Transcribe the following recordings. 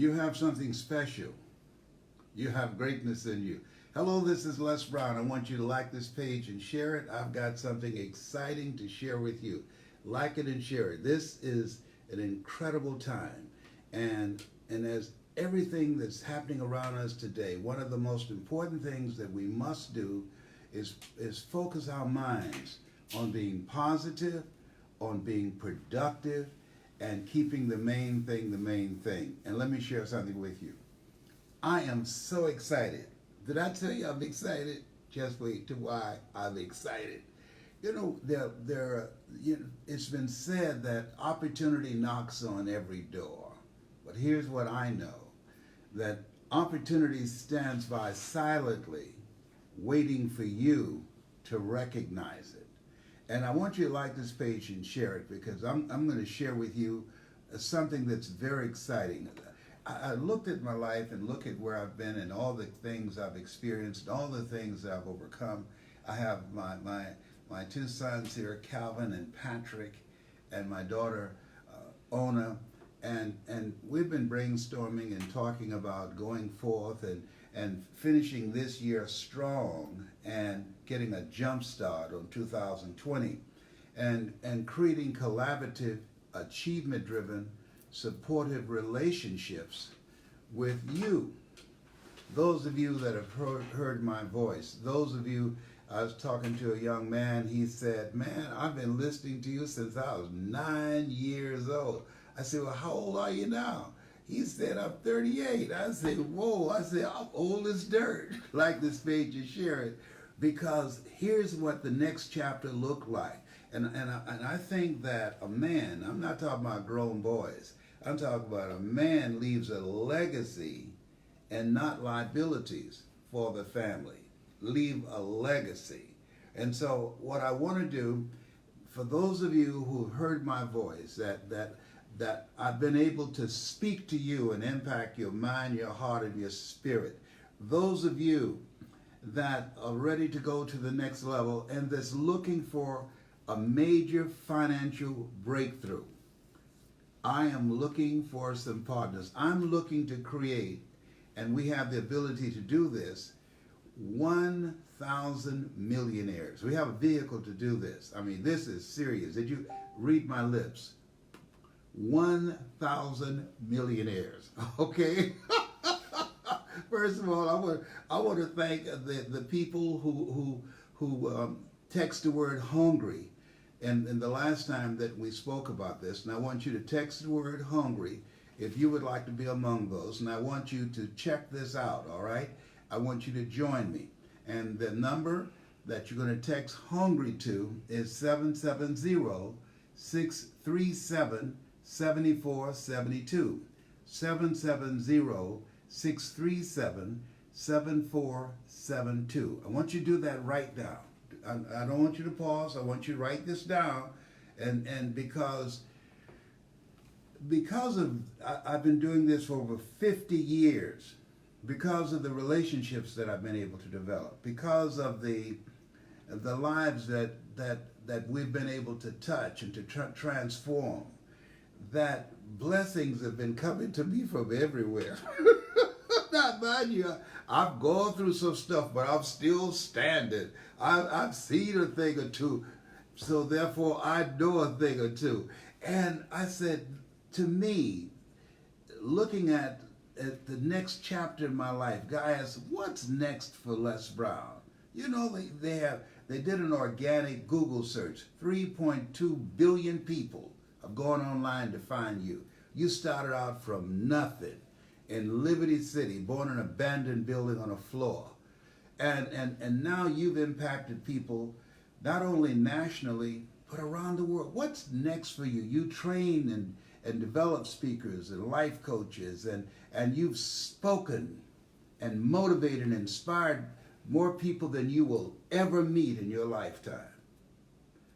You have something special. You have greatness in you. Hello, this is Les Brown. I want you to like this page and share it. I've got something exciting to share with you. Like it and share it. This is an incredible time. And as everything that's happening around us today, one of the most important things that we must do is focus our minds on being positive, on being productive, and keeping the main thing the main thing. And let me share something with you. I am so excited. Did I tell you I'm excited? Just wait to why I'm excited. You know, it's been said that opportunity knocks on every door. But here's what I know, that opportunity stands by silently, waiting for you to recognize it. And I want you to like this page and share it, because I'm going to share with you something that's very exciting. I looked at my life and look at where I've been and all the things I've experienced, all the things that I've overcome. I have my two sons here, Calvin and Patrick, and my daughter, Ona. And we've been brainstorming and talking about going forth and finishing this year strong and getting a jump start on 2020 and creating collaborative, achievement-driven, supportive relationships with you. Those of you that have heard my voice, those of you, I was talking to a young man, he said, man, I've been listening to you since I was 9 years old. I said, well, how old are you now? He said, I'm 38. I said, whoa. I said, I'm old as dirt. Like this page is sharing, because here's what the next chapter looked like. And I think that a man, I'm not talking about grown boys, I'm talking about a man leaves a legacy and not liabilities for the family. Leave a legacy. And so what I want to do, for those of you who've heard my voice, that I've been able to speak to you and impact your mind, your heart, and your spirit. Those of you that are ready to go to the next level and that's looking for a major financial breakthrough. I am looking for some partners. I'm looking to create, and we have the ability to do this, 1,000 millionaires. We have a vehicle to do this. I mean, this is serious. Did you read my lips? 1,000 millionaires. Okay. First of all, I want to thank the people who text the word hungry, and the last time that we spoke about this. And I want you to text the word hungry if you would like to be among those. And I want you to check this out. All right. I want you to join me. And the number that you're going to text hungry to is 770 637 7472. 770-637-7472. I want you to do that right now. I don't want you to pause. I want you to write this down. And because of I've been doing this for over 50 years, because of the relationships that I've been able to develop, because of the lives that we've been able to touch and to transform, that blessings have been coming to me from everywhere. Not mind you, I've gone through some stuff, but I'm still standing. I've seen a thing or two, so therefore I know a thing or two. And I said, to me, looking at the next chapter in my life, guys, what's next for Les Brown? You know, they did an organic Google search. 3.2 billion people have gone online to find you. You started out from nothing in Liberty City, born in an abandoned building on a floor. And now you've impacted people not only nationally, but around the world. What's next for you? You train and develop speakers and life coaches, and you've spoken and motivated and inspired more people than you will ever meet in your lifetime.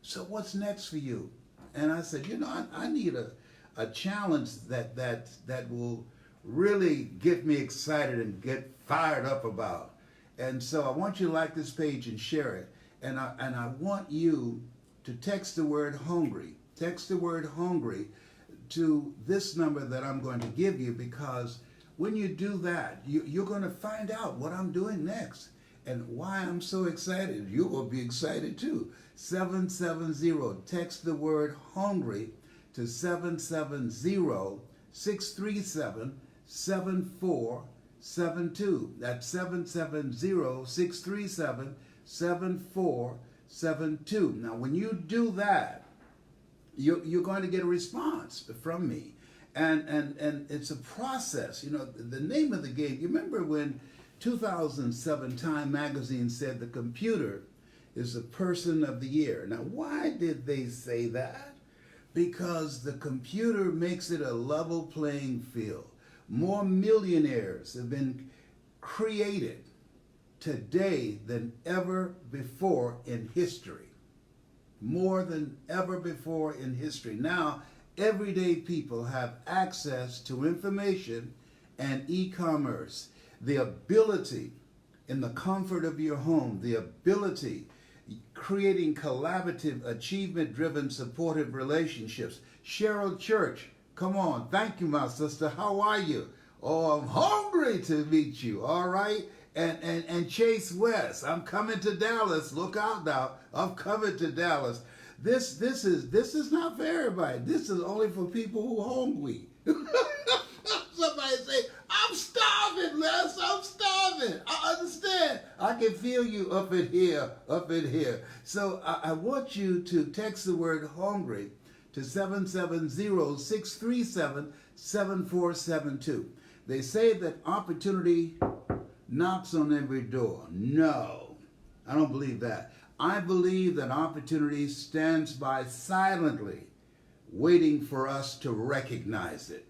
So what's next for you? And I said, you know, I need a challenge that will really get me excited and get fired up about. And so I want you to like this page and share it. And I want you to text the word hungry. Text the word hungry to this number that I'm going to give you, because When you do that, you're going to find out what I'm doing next and why I'm so excited. You will be excited too. 770. Text the word hungry to 770-637-7472. That's 770-637-7472. Now, when you do that, you're going to get a response from me. And it's a process. You know, the name of the game, you remember when 2007 Time magazine said the computer is the person of the year. Now, why did they say that? Because the computer makes it a level playing field. More millionaires have been created today than ever before in history. More than ever before in history. Now, everyday people have access to information and e-commerce. The ability in the comfort of your home, the ability creating collaborative, achievement-driven, supportive relationships. Cheryl Church, come on. Thank you, my sister. How are you? Oh, I'm hungry to meet you. All right. And Chase West, I'm coming to Dallas. Look out now. I'm coming to Dallas. This is not for everybody. This is only for people who are hungry. Somebody say, I'm starving, Les. I'm starving. I understand. I can feel you up in here, up in here. So I want you to text the word hungry to 770-637-7472. They say that opportunity knocks on every door. No, I don't believe that. I believe that opportunity stands by silently, waiting for us to recognize it.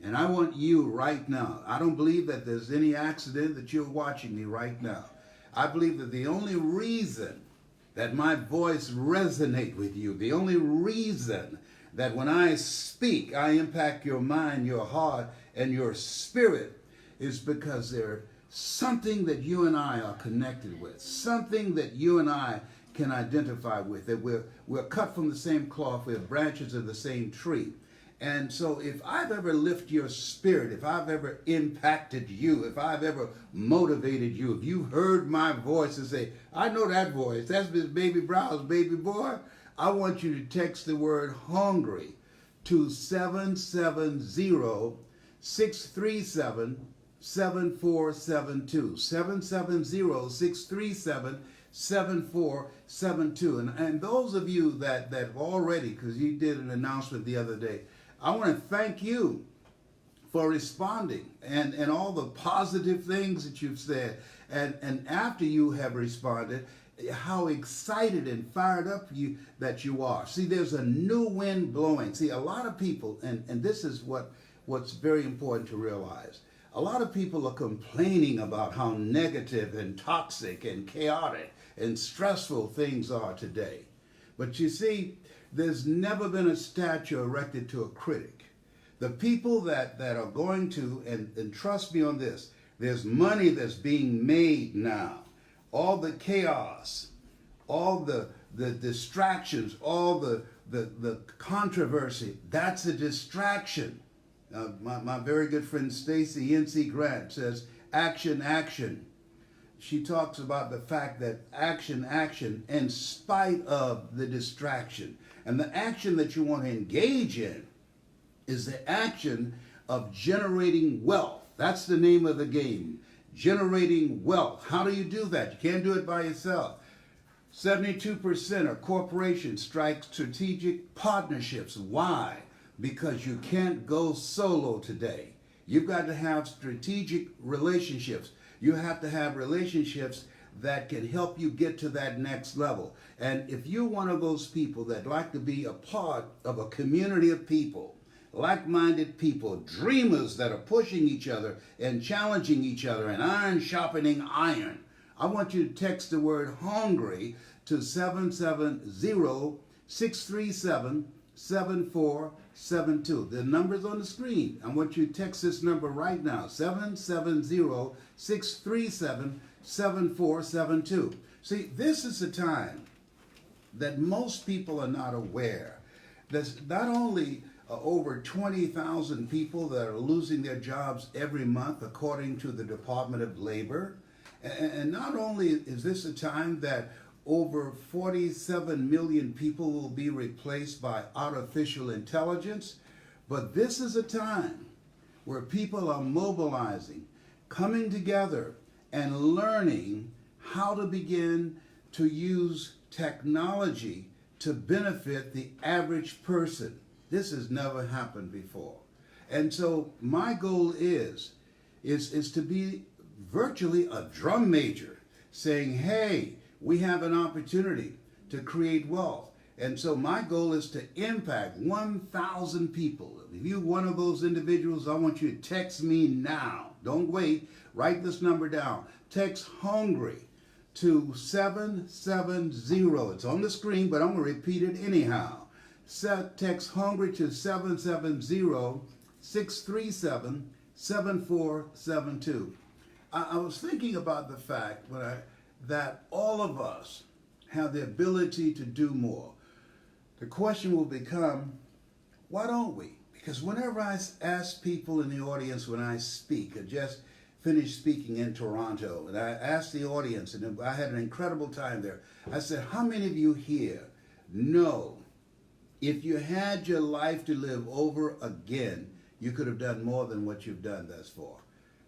And I want you right now. I don't believe that there's any accident that you're watching me right now. I believe that the only reason that my voice resonates with you, the only reason that when I speak, I impact your mind, your heart, and your spirit is because there's something that you and I are connected with, something that you and I can identify with, that we're cut from the same cloth, we're branches of the same tree. And so if I've ever lifted your spirit, if I've ever impacted you, if I've ever motivated you, if you heard my voice and say, I know that voice, that's Miss Baby Brown's baby boy, I want you to text the word hungry to 770-637-7472. 770-637-7472. And those of you that already, because you did an announcement the other day, I want to thank you for responding and all the positive things that you've said. And after you have responded, how excited and fired up that you are. See, there's a new wind blowing. See, a lot of people, and this is what's very important to realize. A lot of people are complaining about how negative and toxic and chaotic and stressful things are today. But you see, there's never been a statue erected to a critic. The people that are going to, and trust me on this, there's money that's being made now. All the chaos, all the distractions, all the controversy, that's a distraction. My very good friend Stacy N.C. Grant says, action, action. She talks about the fact that action, in spite of the distraction. And the action that you want to engage in is the action of generating wealth. That's the name of the game, generating wealth. How do you do that? You can't do it by yourself. 72% of corporations strike strategic partnerships. Why? Because you can't go solo today. You've got to have strategic relationships. You have to have relationships that can help you get to that next level. And if you're one of those people that like to be a part of a community of people, like-minded people, dreamers that are pushing each other and challenging each other and iron sharpening iron, I want you to text the word hungry to 770-637-7472. The number's on the screen. I want you to text this number right now, 770-637-7472. See, this is the time that most people are not aware that not only over 20,000 people that are losing their jobs every month, according to the Department of Labor. And not only is this a time that over 47 million people will be replaced by artificial intelligence, but this is a time where people are mobilizing, coming together, and learning how to begin to use technology to benefit the average person. This has never happened before. And so my goal is to be virtually a drum major, saying, hey, we have an opportunity to create wealth. And so my goal is to impact 1,000 people. If you're one of those individuals, I want you to text me now. Don't wait. Write this number down. Text HUNGRY to 770. It's on the screen, but I'm going to repeat it anyhow. Text HUNGRY to 770-637-7472. I was thinking about the fact that all of us have the ability to do more. The question will become, why don't we? Because whenever I ask people in the audience when I speak, I just finished speaking in Toronto, and I asked the audience, and I had an incredible time there. I said, how many of you here know if you had your life to live over again, you could have done more than what you've done thus far?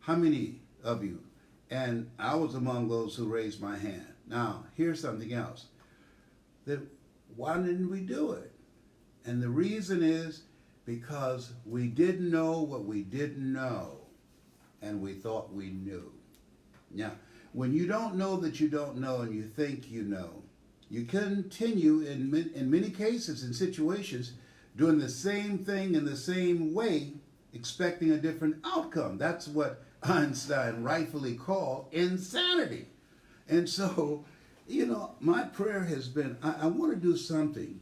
How many of you? And I was among those who raised my hand. Now, here's something else. Why didn't we do it? And the reason is because we didn't know what we didn't know, and we thought we knew. Now, when you don't know that you don't know and you think you know, you continue in many cases and situations doing the same thing in the same way, expecting a different outcome. That's what Einstein rightfully called insanity. And so, my prayer has been, I want to do something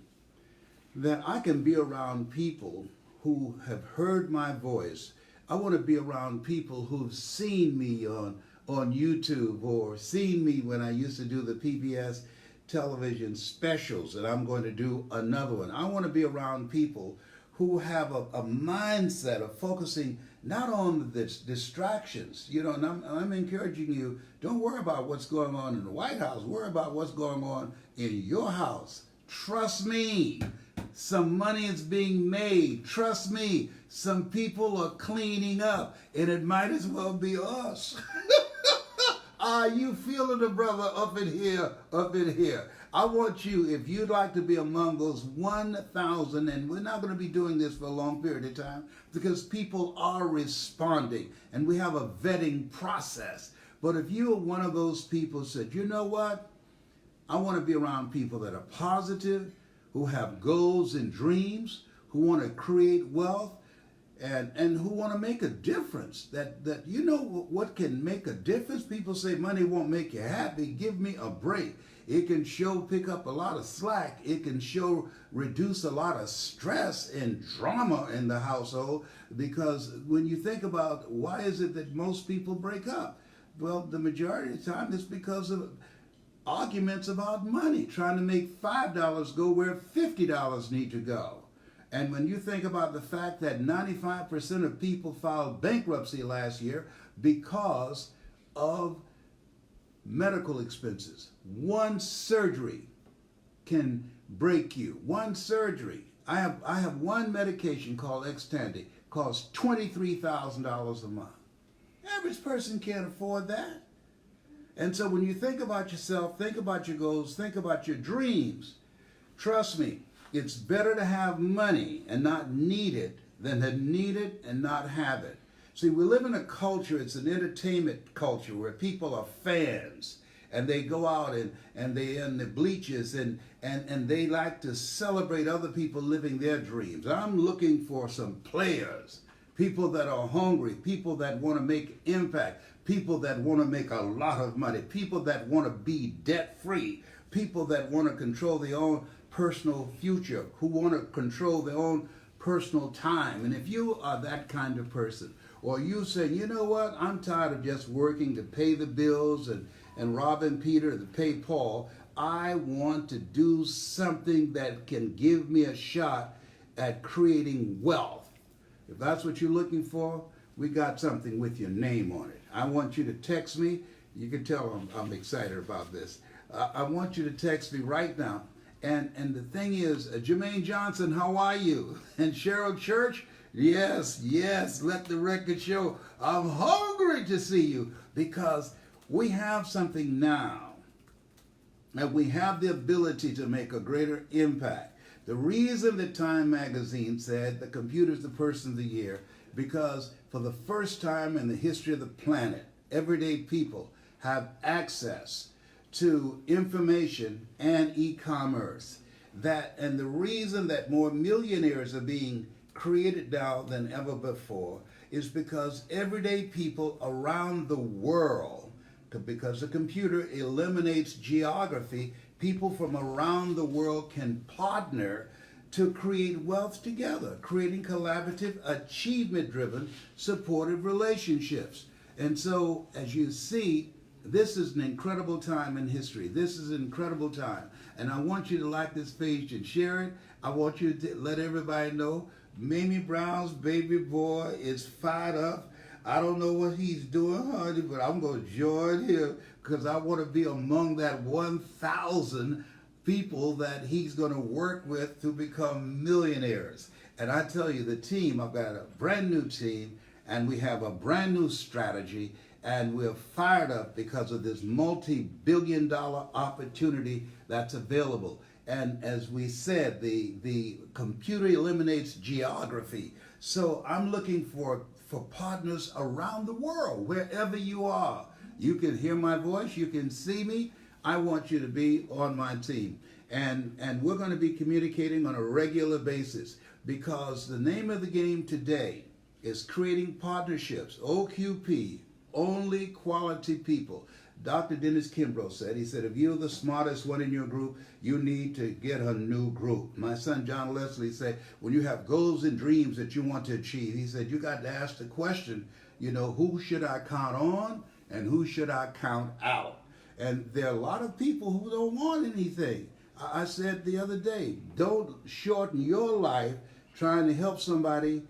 that I can be around people who have heard my voice. I want to be around people who've seen me on YouTube or seen me when I used to do the PBS television specials, and I'm going to do another one. I want to be around people who have a mindset of focusing not on the distractions, and I'm encouraging you, don't worry about what's going on in the White House, worry about what's going on in your house. Trust me, some money is being made. Trust me, some people are cleaning up, and it might as well be us. Are you feeling it, brother, up in here, up in here? I want you, if you'd like to be among those 1,000, and we're not going to be doing this for a long period of time because people are responding, and we have a vetting process. But if you are one of those people who said, you know what? I want to be around people that are positive, who have goals and dreams, who want to create wealth, and who want to make a difference. That what can make a difference? People say money won't make you happy. Give me a break. It can pick up a lot of slack. It can reduce a lot of stress and drama in the household, because when you think about why is it that most people break up? Well, the majority of the time it's because of arguments about money, trying to make $5 go where $50 need to go. And when you think about the fact that 95% of people filed bankruptcy last year because of medical expenses. One surgery can break you. One surgery. I have one medication called Xtandi, costs $23,000 a month. Average person can't afford that. And so when you think about yourself, think about your goals, think about your dreams, trust me, it's better to have money and not need it than to need it and not have it. See, we live in a culture, it's an entertainment culture where people are fans and they go out and they in the bleachers and they like to celebrate other people living their dreams. I'm looking for some players, people that are hungry, people that want to make impact, people that want to make a lot of money, people that want to be debt-free, people that want to control their own personal future, who want to control their own personal time. And if you are that kind of person, or you say, you know what, I'm tired of just working to pay the bills and robbing Peter to pay Paul, I want to do something that can give me a shot at creating wealth. If that's what you're looking for, we got something with your name on it. I want you to text me. You can tell I'm excited about this. I want you to text me right now. And the thing is, Jermaine Johnson, how are you? And Cheryl Church, yes, let the record show. I'm hungry to see you because we have something now. And we have the ability to make a greater impact. The reason that Time magazine said the computer's the person of the year, because for the first time in the history of the planet, everyday people have access to information and e-commerce. And the reason that more millionaires are being created now than ever before is because everyday people around the world, because the computer eliminates geography, people from around the world can partner to create wealth together, creating collaborative, achievement-driven, supportive relationships. And so, as you see, this is an incredible time in history. This is an incredible time. And I want you to like this page and share it. I want you to let everybody know Mamie Brown's baby boy is fired up. I don't know what he's doing, honey, but I'm going to join him because I want to be among that 1,000 people that he's going to work with to become millionaires. And I tell you, the team, I've got a brand new team, and we have a brand new strategy, and we're fired up because of this multi-billion-dollar opportunity that's available. And as we said, the computer eliminates geography. So I'm looking for partners around the world, wherever you are. You can hear my voice, you can see me. I want you to be on my team. And we're going to be communicating on a regular basis because the name of the game today is creating partnerships, OQP, only quality people. Dr. Dennis Kimbrough said, he said, if you're the smartest one in your group, you need to get a new group. My son, John Leslie, said, when you have goals and dreams that you want to achieve, he said, you got to ask the question, who should I count on and who should I count out? And there are a lot of people who don't want anything. I said the other day, don't shorten your life trying to help somebody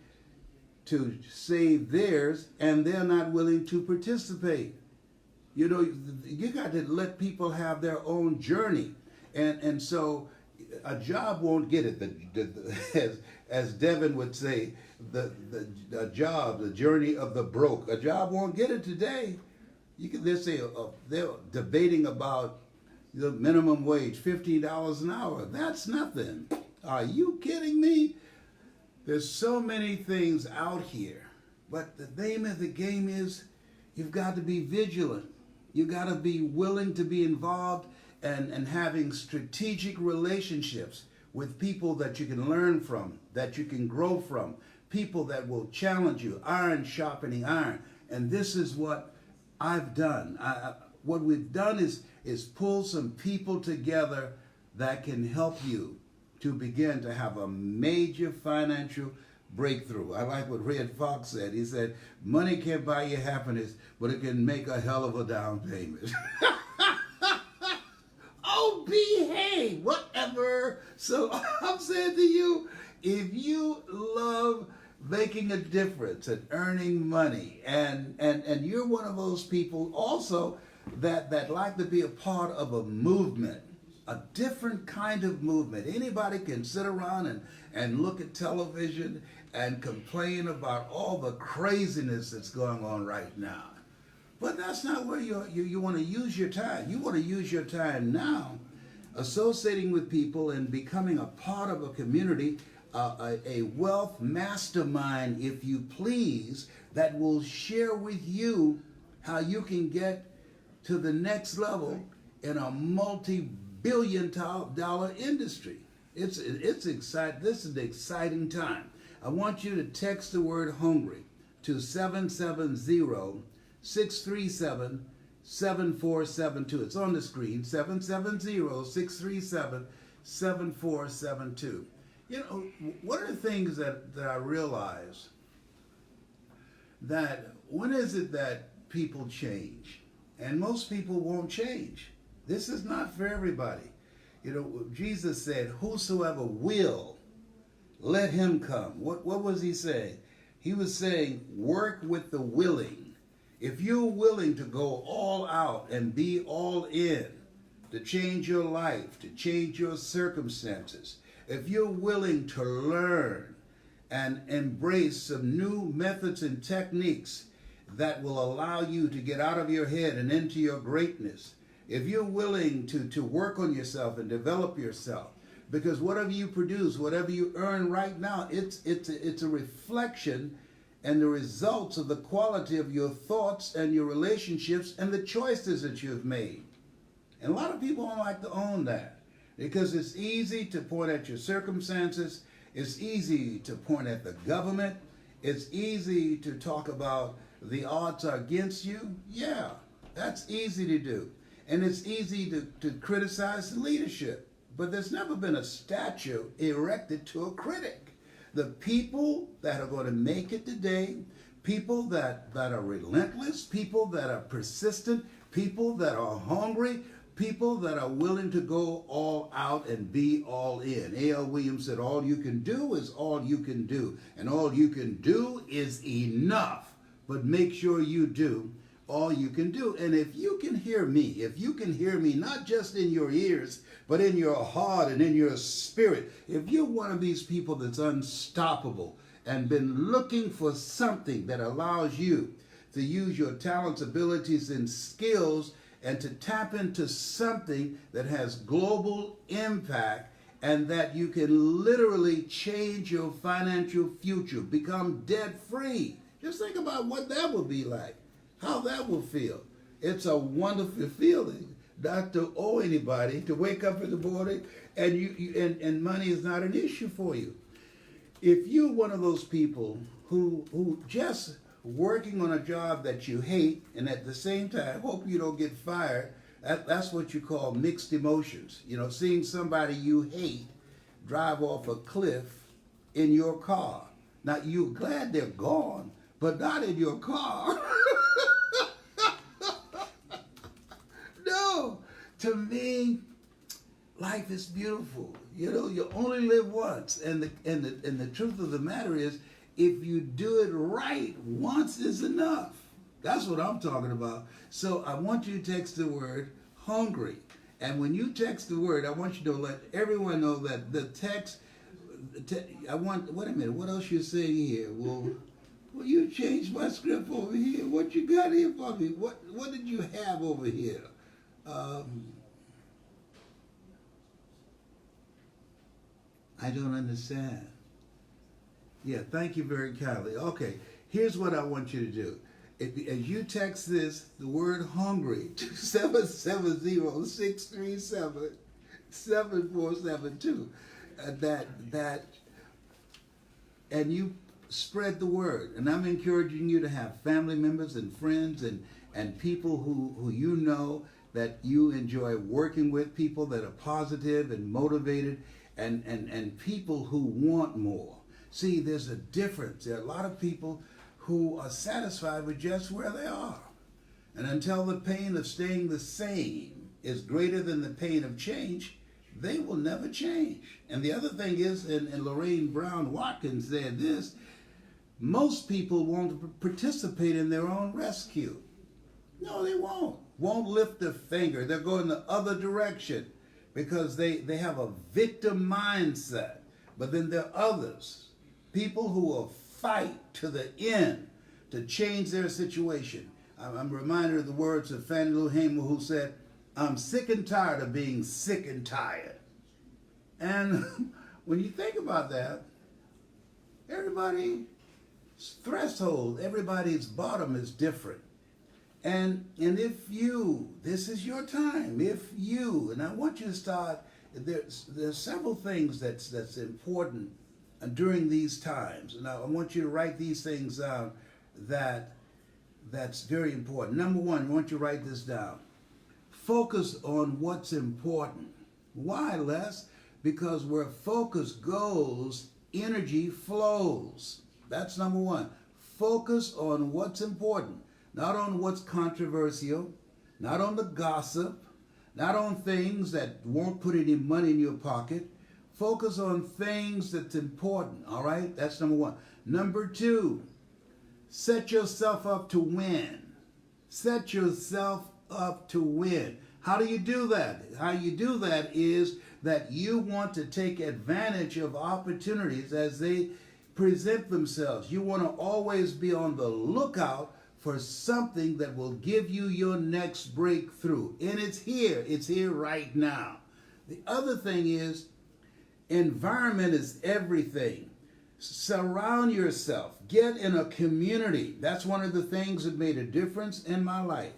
to save theirs and they're not willing to participate. You got to let people have their own journey. And so a job won't get it. As Devin would say, the journey of the broke. A job won't get it today. They're debating about the minimum wage, $15 an hour. That's nothing. Are you kidding me? There's so many things out here. But the name of the game is you've got to be vigilant. You got to be willing to be involved and having strategic relationships with people that you can learn from, that you can grow from, people that will challenge you, iron sharpening iron. And this is what I've done. What we've done is pull some people together that can help you to begin to have a major financial breakthrough. I like what Red Fox said. He said, money can't buy you happiness, but it can make a hell of a down payment. Oh, behave, whatever. So I'm saying to you, if you love making a difference and earning money, and you're one of those people also that like to be a part of a movement, a different kind of movement. Anybody can sit around and look at television and complain about all the craziness that's going on right now. But that's not where you want to use your time. You want to use your time now associating with people and becoming a part of a community, a wealth mastermind, if you please, that will share with you how you can get to the next level in a multi-billion-dollar industry. It's exciting. This is an exciting time. I want you to text the word hungry to 770-637-7472. It's on the screen, 770-637-7472. One of the things that I realize, that when is it that people change? And most people won't change. This is not for everybody. Jesus said, whosoever will Let him come. What was he saying? He was saying, work with the willing. If you're willing to go all out and be all in, to change your life, to change your circumstances, if you're willing to learn and embrace some new methods and techniques that will allow you to get out of your head and into your greatness, if you're willing to work on yourself and develop yourself, because whatever you produce, whatever you earn right now, it's a reflection and the results of the quality of your thoughts and your relationships and the choices that you've made. And a lot of people don't like to own that, because it's easy to point at your circumstances. It's easy to point at the government. It's easy to talk about the odds are against you. Yeah, that's easy to do. And it's easy to criticize the leadership. But there's never been a statue erected to a critic. The people that are going to make it today, people that are relentless, people that are persistent, people that are hungry, people that are willing to go all out and be all in. A.L. Williams said, all you can do is all you can do. And all you can do is enough. But make sure you do all you can do. And if you can hear me, not just in your ears, but in your heart and in your spirit, if you're one of these people that's unstoppable and been looking for something that allows you to use your talents, abilities, and skills and to tap into something that has global impact and that you can literally change your financial future, become debt free. Just think about what that would be like, how that will feel. It's a wonderful feeling not to owe anybody, to wake up in the morning and money is not an issue for you. If you're one of those people who just working on a job that you hate and at the same time hope you don't get fired, that's what you call mixed emotions. You know, seeing somebody you hate drive off a cliff in your car. Now, you're glad they're gone, but not in your car. No, to me, life is beautiful. You know, you only live once, and the truth of the matter is, if you do it right, once is enough. That's what I'm talking about. So I want you to text the word hungry. And when you text the word, I want you to let everyone know that the text, wait a minute, what else you saying here? Well, you changed my script over here. What you got here for me? What did you have over here? I don't understand. Yeah, thank you very kindly. Okay, here's what I want you to do. As you text this, the word hungry, to 770-637-7472, and you spread the word. And I'm encouraging you to have family members and friends and people who you know that you enjoy working with, people that are positive and motivated, and people who want more. See, there's a difference. There are a lot of people who are satisfied with just where they are. And until the pain of staying the same is greater than the pain of change, they will never change. And the other thing is, and Lorraine Brown Watkins said this, most people won't participate in their own rescue. No, they won't. Won't lift a finger. They'll go in the other direction because they have a victim mindset. But then there are others, people who will fight to the end to change their situation. I'm reminded of the words of Fannie Lou Hamer, who said, I'm sick and tired of being sick and tired. And when you think about that, everybody's threshold, everybody's bottom is different. And if you, this is your time, and I want you to start, there's several things that's important during these times. And I want you to write these things down that's very important. Number one, I want you to write this down. Focus on what's important. Why, Les? Because where focus goes, energy flows. That's number one. Focus on what's important. Not on what's controversial, not on the gossip, not on things that won't put any money in your pocket. Focus on things that's important, all right? That's number one. Number two, set yourself up to win. Set yourself up to win. How do you do that? How you do that is that you want to take advantage of opportunities as they present themselves. You want to always be on the lookout for something that will give you your next breakthrough. And it's here right now. The other thing is, environment is everything. Surround yourself. Get in a community. That's one of the things that made a difference in my life.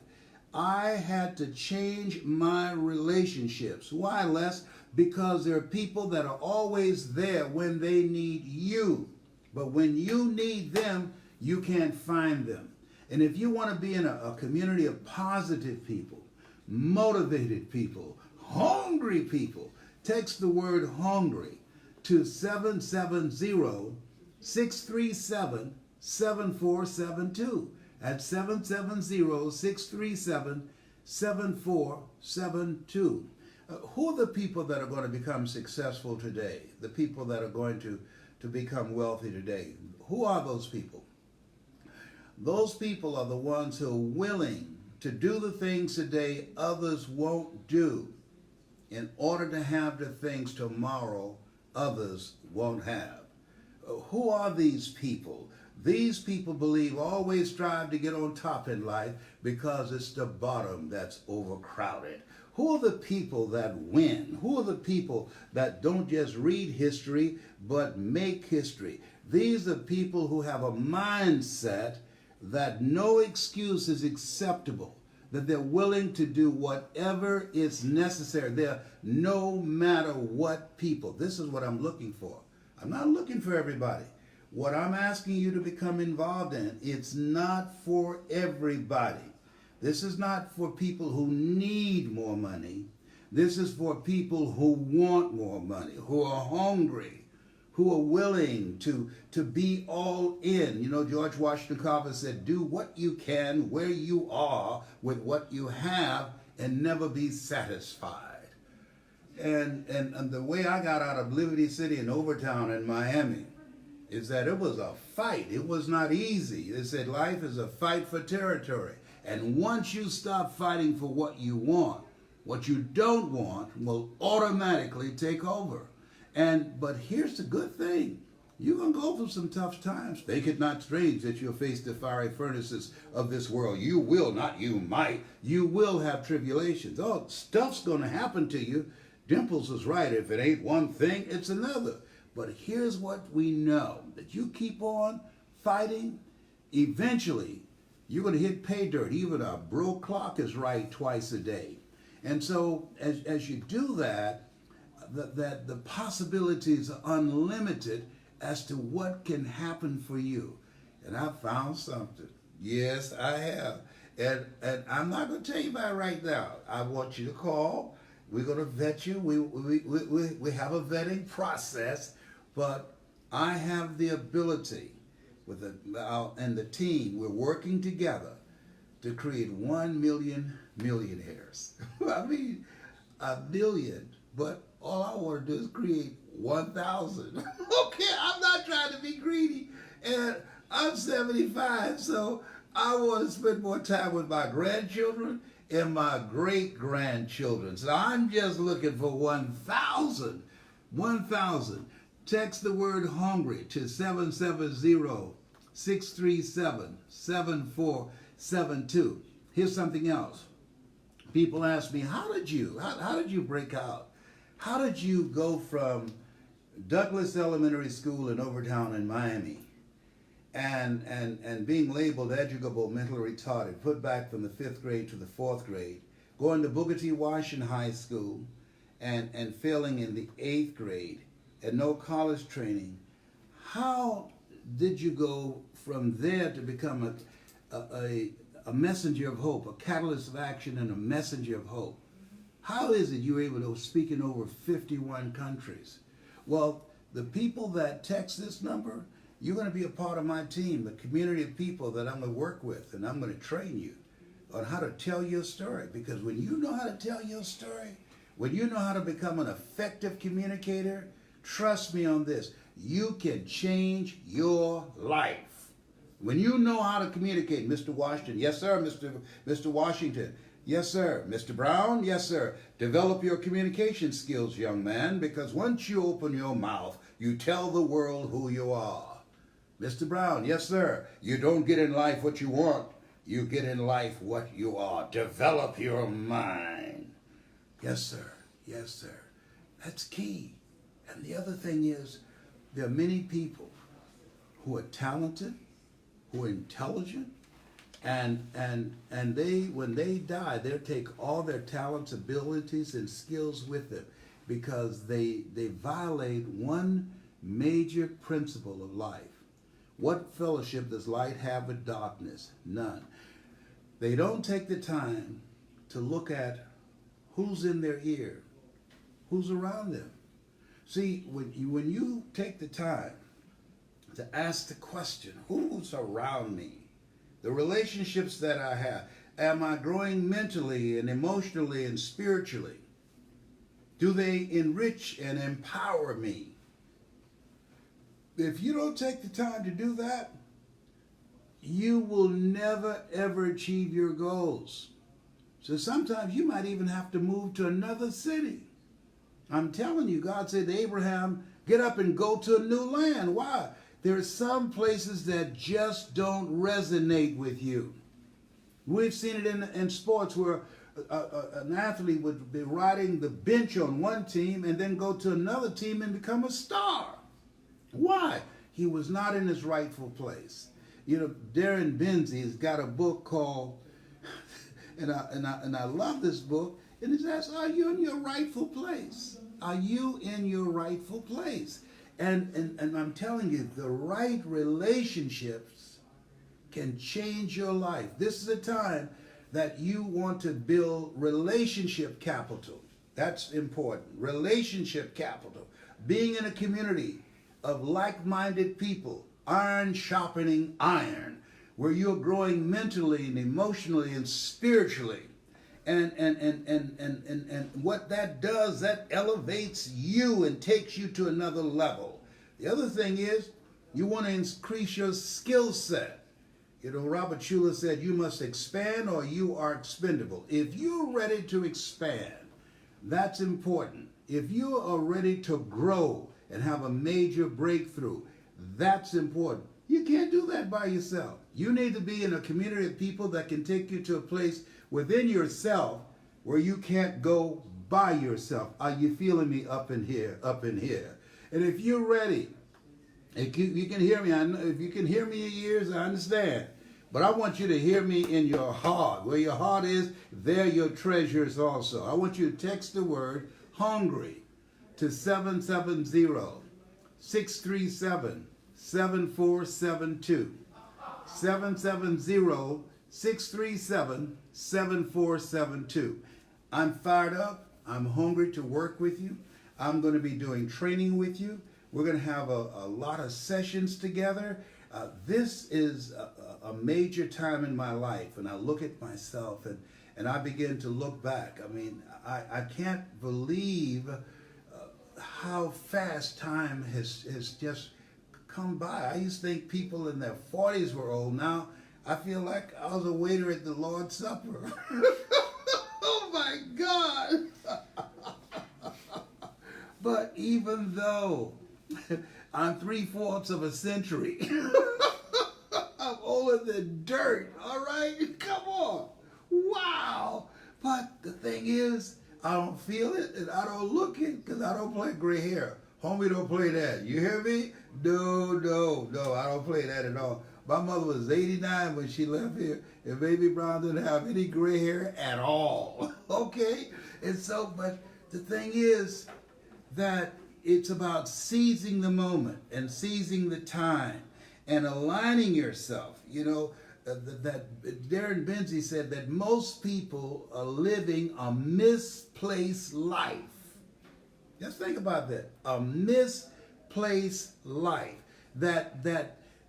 I had to change my relationships. Why, Les? Because there are people that are always there when they need you. But when you need them, you can't find them. And if you want to be in a community of positive people, motivated people, hungry people, text the word hungry to 770-637-7472. At 770-637-7472. Who are the people that are going to become successful today? The people that are going to become wealthy today. Who are those people? Those people are the ones who are willing to do the things today others won't do in order to have the things tomorrow others won't have. Who are these people? These people always strive to get on top in life because it's the bottom that's overcrowded. Who are the people that win? Who are the people that don't just read history but make history? These are people who have a mindset that no excuse is acceptable, that they're willing to do whatever is necessary. They're no matter what people. This is what I'm looking for. I'm not looking for everybody. What I'm asking you to become involved in, it's not for everybody. This is not for people who need more money. This is for people who want more money, who are hungry, who are willing to be all in. You know, George Washington Carver said, do what you can where you are with what you have and never be satisfied. And the way I got out of Liberty City and Overtown in Miami is that it was a fight. It was not easy. They said life is a fight for territory. And once you stop fighting for what you want, what you don't want will automatically take over. But here's the good thing. You're going to go through some tough times. Think it not strange that you'll face the fiery furnaces of this world. You will, not you might. You will have tribulations. Oh, stuff's going to happen to you. Dimples is right. If it ain't one thing, it's another. But here's what we know. That you keep on fighting, eventually you're going to hit pay dirt. Even a broke clock is right twice a day. And so as you do that, the possibilities are unlimited as to what can happen for you. And I found something. Yes, I have. And I'm not going to tell you about it right now. I want you to call. We're going to vet you. We have a vetting process, but I have the ability and the team, we're working together to create 1 million millionaires. I mean, a million, but all I want to do is create 1,000. Okay, I'm not trying to be greedy. And I'm 75, so I want to spend more time with my grandchildren and my great-grandchildren. So I'm just looking for 1,000. 1,000. Text the word hungry to 770-637-7472. Here's something else. People ask me, how did you break out? How did you go from Douglas Elementary School in Overtown in Miami and being labeled educable, mentally retarded, put back from the 5th grade to the 4th grade, going to Booker T. Washington High School and failing in the 8th grade and no college training? How did you go from there to become a messenger of hope, a catalyst of action and a messenger of hope? How is it you were able to speak in over 51 countries? Well, the people that text this number, you're going to be a part of my team, the community of people that I'm going to work with, and I'm going to train you on how to tell your story. Because when you know how to tell your story, when you know how to become an effective communicator, Trust me on this. You can change your life. When you know how to communicate, Mr. Washington, yes, sir, Mr. Washington, yes, sir, Mr. Brown, yes, sir. Develop your communication skills, young man, because once you open your mouth, you tell the world who you are. Mr. Brown, yes, sir. You don't get in life what you want. You get in life what you are. Develop your mind. Yes, sir. Yes, sir. That's key. And the other thing is, there are many people who are talented, who are intelligent, and they, when they die, they'll take all their talents, abilities, and skills with them because they violate one major principle of life. What fellowship does light have with darkness? None. They don't take the time to look at who's in their ear, who's around them. See, when you take the time to ask the question, who's around me? The relationships that I have, am I growing mentally and emotionally and spiritually? Do they enrich and empower me? If you don't take the time to do that, you will never ever achieve your goals. So sometimes you might even have to move to another city. I'm telling you, God said to Abraham, get up and go to a new land. Why? There are some places that just don't resonate with you. We've seen it in sports where an athlete would be riding the bench on one team and then go to another team and become a star. Why? He was not in his rightful place. You know, Darren Benzie has got a book called, and I love this book, and it says, are you in your rightful place? Are you in your rightful place? And I'm telling you, the right relationships can change your life. This is a time that you want to build relationship capital. That's important. Relationship capital. Being in a community of like-minded people, iron sharpening iron, where you're growing mentally and emotionally and spiritually. And what that does, that elevates you and takes you to another level. The other thing is, you want to increase your skill set. You know, Robert Schuller said, you must expand or you are expendable. If you're ready to expand, that's important. If you are ready to grow and have a major breakthrough, that's important. You can't do that by yourself. You need to be in a community of people that can take you to a place within yourself where you can't go by yourself. Are you feeling me up in here, up in here? And if you're ready, if you can hear me, if you can hear me in your ears, I understand. But I want you to hear me in your heart. Where your heart is, there your treasure is also. I want you to text the word hungry to 770-637-7472. 770-637-7472. I'm fired up. I'm hungry to work with you. I'm going to be doing training with you. We're going to have a lot of sessions together. This is a major time in my life, and I look at myself and I begin to look back. I mean, I can't believe how fast time has just come by. I used to think people in their 40s were old. Now I feel like I was a waiter at the Lord's Supper. Oh my God! But even though I'm 3/4 of a century, I'm older than dirt. All right, come on, wow! But the thing is, I don't feel it and I don't look it because I don't play gray hair. Homie don't play that. You hear me? No, I don't play that at all. My mother was 89 when she left here, and Baby Brown didn't have any gray hair at all. Okay? And so, but the thing is that it's about seizing the moment and seizing the time and aligning yourself. You know, that Darren Benzie said that most people are living a misplaced life. Just think about that. A misplaced life. That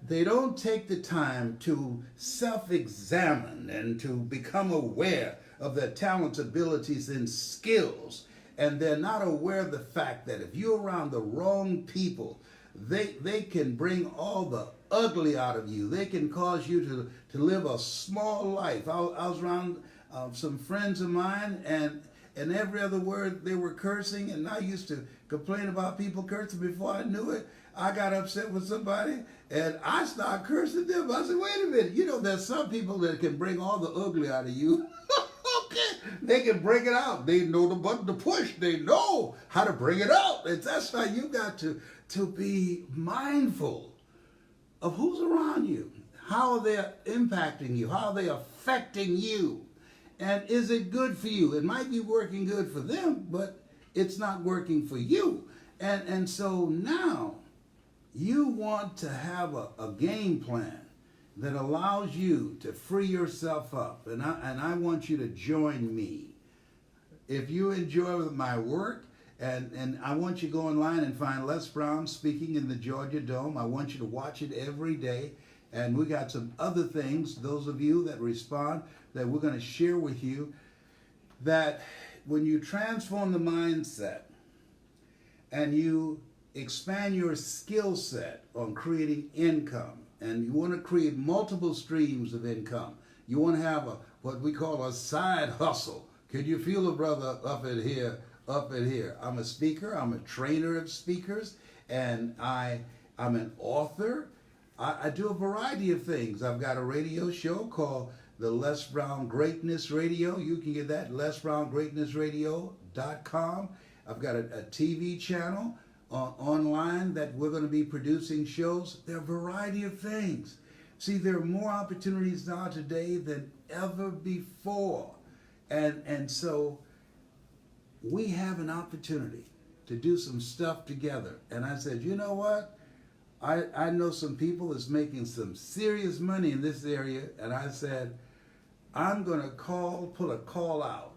they don't take the time to self-examine and to become aware of their talents, abilities, and skills. and they're not aware of the fact that if you're around the wrong people, they can bring all the ugly out of you. They can cause you to live a small life. I was around some friends of mine, and every other word they were cursing, and I used to complain about people cursing. Before I knew it, I got upset with somebody, and I started cursing them. I said, wait a minute, you know, there's some people that can bring all the ugly out of you. Okay, they can bring it out. They know the button to push. They know how to bring it out. And that's why you got to be mindful of who's around you. How are they impacting you? How are they affecting you? And is it good for you? It might be working good for them, but it's not working for you. And so now you want to have a game plan that allows you to free yourself up. And I want you to join me. If you enjoy my work, and I want you to go online and find Les Brown speaking in the Georgia Dome. I want you to watch it every day. And we got some other things, those of you that respond, that we're going to share with you, that when you transform the mindset and you expand your skill set on creating income, and you want to create multiple streams of income, you want to have what we call a side hustle. Can you feel a brother up in here? Up in here. I'm a speaker. I'm a trainer of speakers, and I'm an author. I do a variety of things. I've got a radio show called the Les Brown Greatness Radio. You can get that, lesbrown.greatnessradio.com. I've got a TV channel online that we're going to be producing shows. There are a variety of things. See, there are more opportunities now today than ever before. And so we have an opportunity to do some stuff together. And I said, you know what? I know some people that's making some serious money in this area. And I said, I'm going to put a call out.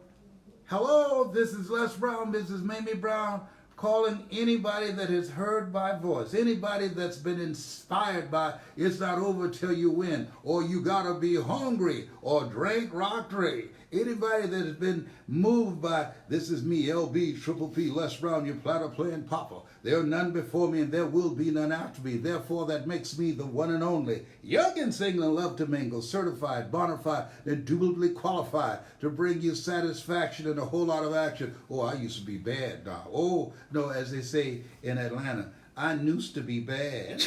Hello, this is Les Brown, Mrs. Mamie Brown, calling anybody that has heard my voice, anybody that's been inspired by It's Not Over Till You Win, or You Gotta Be Hungry, or Drink Rockery. Anybody that has been moved by This Is Me, LB, Triple P, Les Brown, your platter playing papa. There are none before me and there will be none after me. Therefore, that makes me the one and only. Young and single and love to mingle, certified, bona fide, indubitably qualified to bring you satisfaction and a whole lot of action. Oh, I used to be bad now. Oh, no, as they say in Atlanta, I used to be bad.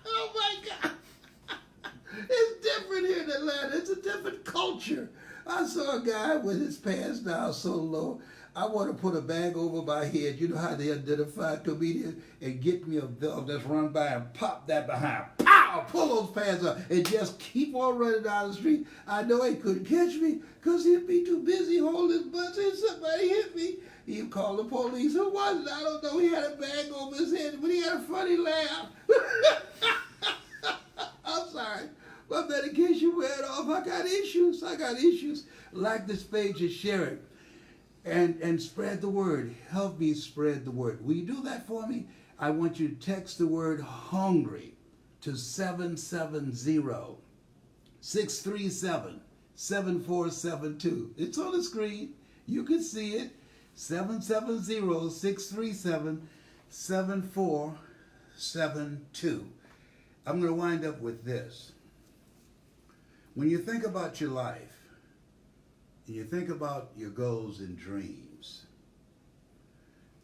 Oh, my God. It's different here in Atlanta. It's a different culture. I saw a guy with his pants down so low. I want to put a bag over my head. You know how they identify a comedian? And get me a belt that's run by and pop that behind. Pow! Pull those pants up and just keep on running down the street. I know he couldn't catch me because he'd be too busy holding his butt and somebody hit me. He'd call the police. Who was it? I don't know. He had a bag over his head, but he had a funny laugh. I'm sorry. My medication went off. I got issues. Like this page and share it. And spread the word. Help me spread the word. Will you do that for me? I want you to text the word hungry to 770-637-7472. It's on the screen. You can see it. 770-637-7472. I'm going to wind up with this. When you think about your life, and you think about your goals and dreams,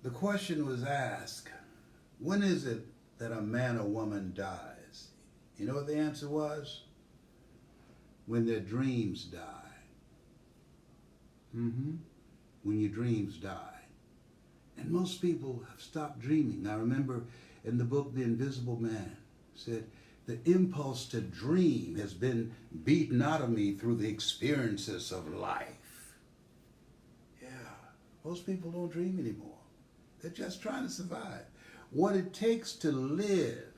the question was asked, when is it that a man or woman dies? You know what the answer was? When their dreams die. When your dreams die. And most people have stopped dreaming. I remember in the book, The Invisible Man, said, the impulse to dream has been beaten out of me through the experiences of life. Yeah, most people don't dream anymore. They're just trying to survive. What it takes to live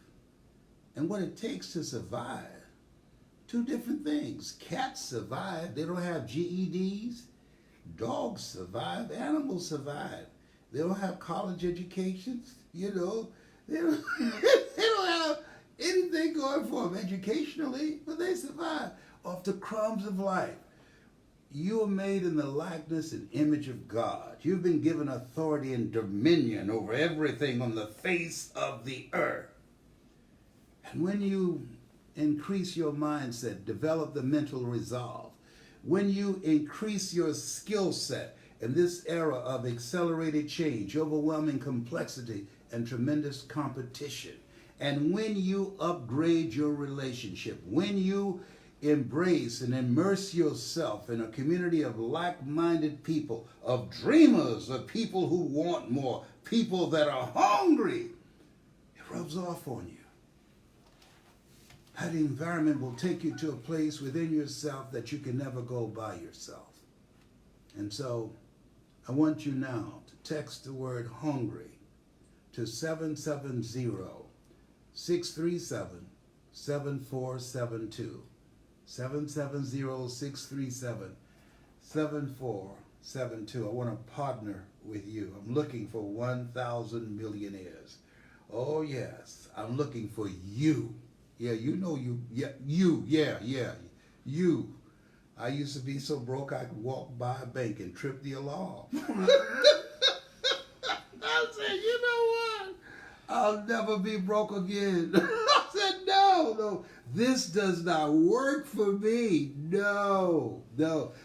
and what it takes to survive, two different things. Cats survive. They don't have GEDs. Dogs survive. Animals survive. They don't have college educations. You know, they don't have anything going for them educationally, but they survive off the crumbs of life. You are made in the likeness and image of God. You've been given authority and dominion over everything on the face of the earth. And when you increase your mindset, develop the mental resolve, when you increase your skill set in this era of accelerated change, overwhelming complexity, and tremendous competition, and when you upgrade your relationship, when you embrace and immerse yourself in a community of like-minded people, of dreamers, of people who want more, people that are hungry, it rubs off on you. That environment will take you to a place within yourself that you can never go by yourself. And so I want you now to text the word hungry to 770-637-7472. 770-637-7472. I want to partner with you. I'm looking for 1,000 millionaires. Oh yes, I'm looking for you. Yeah, you know you. Yeah, you. Yeah. You. I used to be so broke I could walk by a bank and trip the alarm. I said, you know what? I'll never be broke again. I said, no, this does not work for me. No.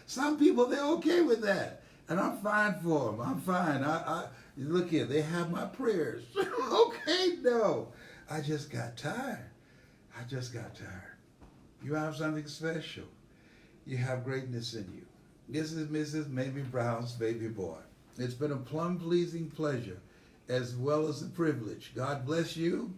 Some people, they're okay with that. And I'm fine for them. I'm fine. I look here, they have my prayers. Okay, no. I just got tired. You have something special. You have greatness in you. This is Mrs. Mamie Brown's baby boy. It's been a plum-pleasing pleasure as well as a privilege. God bless you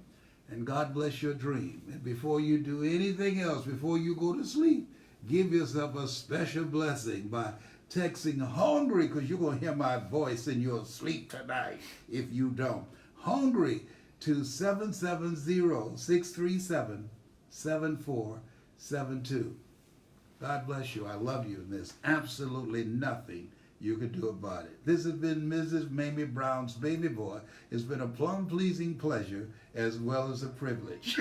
and God bless your dream. And before you do anything else, before you go to sleep, give yourself a special blessing by texting hungry, because you're going to hear my voice in your sleep tonight if you don't. Hungry to 770-637-7472. God bless you. I love you. And there's absolutely nothing you can do about it. This has been Mrs. Mamie Brown's baby boy. It's been a plum-pleasing pleasure as well as a privilege.